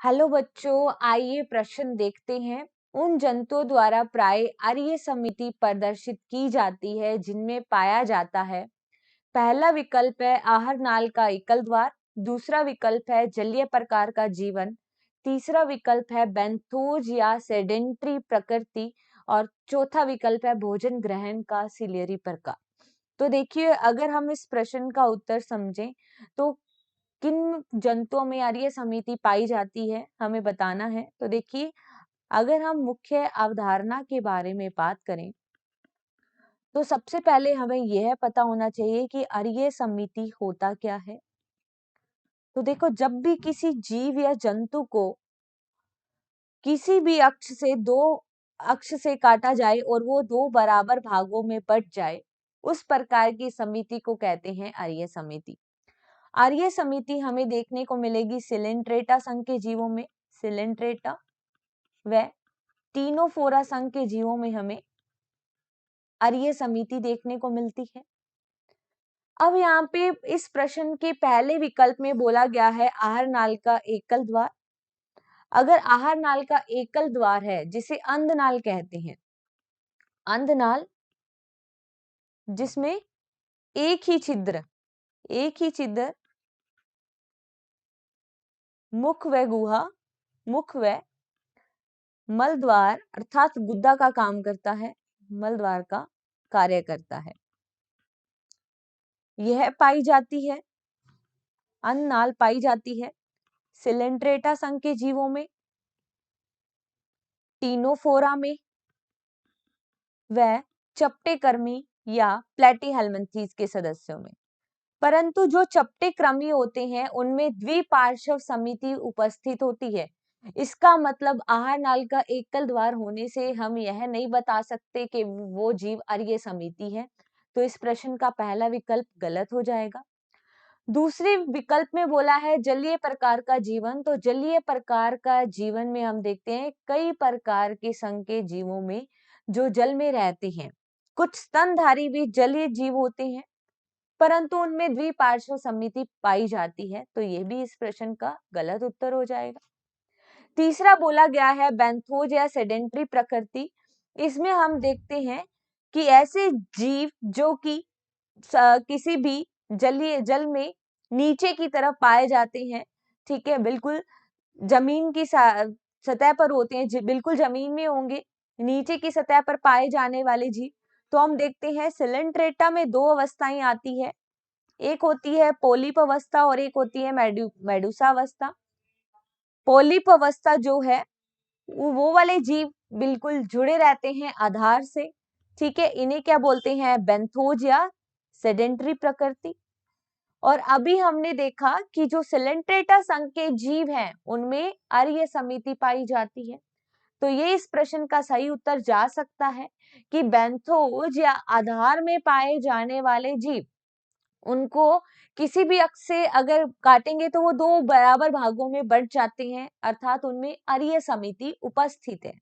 Hello बच्चों, आइए प्रश्न देखते हैं। उन जंतुओं द्वारा प्राय अरीय समिति प्रदर्शित की जाती है जिनमें पाया जाता है। पहला विकल्प है आहार नाल का एकल द्वार, दूसरा विकल्प है जलीय प्रकार का जीवन, तीसरा विकल्प है बेंथोज या सेडेंट्री प्रकृति और चौथा विकल्प है भोजन ग्रहण का सिलियरी प्रकार। तो देखिए, अगर हम इस प्रश्न का उत्तर समझें तो किन जंतुओं में अरीय समिति पाई जाती है हमें बताना है। तो देखिए, अगर हम मुख्य अवधारणा के बारे में बात करें तो सबसे पहले हमें यह पता होना चाहिए कि अरीय समिति होता क्या है। तो देखो, जब भी किसी जीव या जंतु को किसी भी अक्ष से काटा जाए और वो दो बराबर भागों में बट जाए, उस प्रकार की समिति को कहते हैं अरीय समिति। आर्य समिति हमें देखने को मिलेगी सिलेंट्रेटा संघ के जीवों में, सिलेंट्रेटा व टीनोफोरा संघ के जीवों में हमें आर्य समिति देखने को मिलती है। अब यहाँ पे इस प्रश्न के पहले विकल्प में बोला गया है आहार नाल का एकल द्वार। अगर आहार नाल का एकल द्वार है, जिसे अंधनाल कहते हैं, अंधनाल जिसमें एक ही छिद्र मुख व गुहा, मुख व मल द्वार अर्थात गुद्दा का काम करता है, मल द्वार का कार्य करता है, यह पाई जाती है, अन्नाल पाई जाती है सिलेंट्रेटा संघ के जीवों में, टीनोफोरा में व चपटे कर्मी या प्लेटीहेल्मिन्थीज के सदस्यों में। परंतु जो चपटे क्रमी होते हैं उनमें द्विपार्श्व समिति उपस्थित होती है। इसका मतलब आहार नाल का एकल द्वार होने से हम यह नहीं बता सकते कि वो जीव अरीय समिति है। तो इस प्रश्न का पहला विकल्प गलत हो जाएगा। दूसरे विकल्प में बोला है जलीय प्रकार का जीवन। तो जलीय प्रकार का जीवन में हम देखते हैं कई प्रकार के संघ के जीवों में जो जल में रहते हैं। कुछ स्तनधारी भी जलीय जीव होते हैं, परंतु उनमें द्विपार्श्व समिति पाई जाती है। तो ये भी इस प्रश्न का गलत उत्तर हो जाएगा। तीसरा बोला गया है बेंथोज या सेडेंट्री प्रकृति। इसमें हम देखते हैं कि ऐसे जीव जो कि किसी भी जल में नीचे की तरफ पाए जाते हैं, ठीक है, बिल्कुल जमीन की सतह पर होते हैं, बिल्कुल जमीन में होंगे, नीचे की सतह पर पाए जाने वाले जीव। तो हम देखते हैं सिलेंट्रेटा में दो अवस्थाएं आती है, एक होती है पोलिप अवस्था और एक होती है मेडुसा अवस्था। पोलिप अवस्था जो है वो वाले जीव बिल्कुल जुड़े रहते हैं आधार से, ठीक है, इन्हें क्या बोलते हैं, बेंथोज या सेडेंट्री प्रकृति। और अभी हमने देखा कि जो सिलेंट्रेटा संघ के जीव हैं उनमें अरीय समिति पाई जाती है। तो ये इस प्रश्न का सही उत्तर जा सकता है कि बेंथोज या आधार में पाए जाने वाले जीव, उनको किसी भी अक्ष से अगर काटेंगे तो वो दो बराबर भागों में बंट जाते हैं, अर्थात उनमें अरीय समिति उपस्थित है।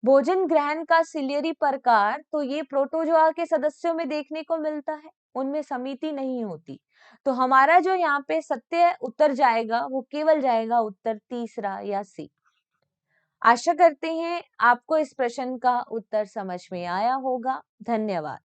भोजन ग्रहण का सिलियरी प्रकार, तो ये प्रोटोजोआ के सदस्यों में देखने को मिलता है, उनमें समिति नहीं होती। तो हमारा जो यहाँ पे सत्य उत्तर जाएगा वो केवल जाएगा उत्तर तीसरा या सी। आशा करते हैं आपको इस प्रश्न का उत्तर समझ में आया होगा। धन्यवाद।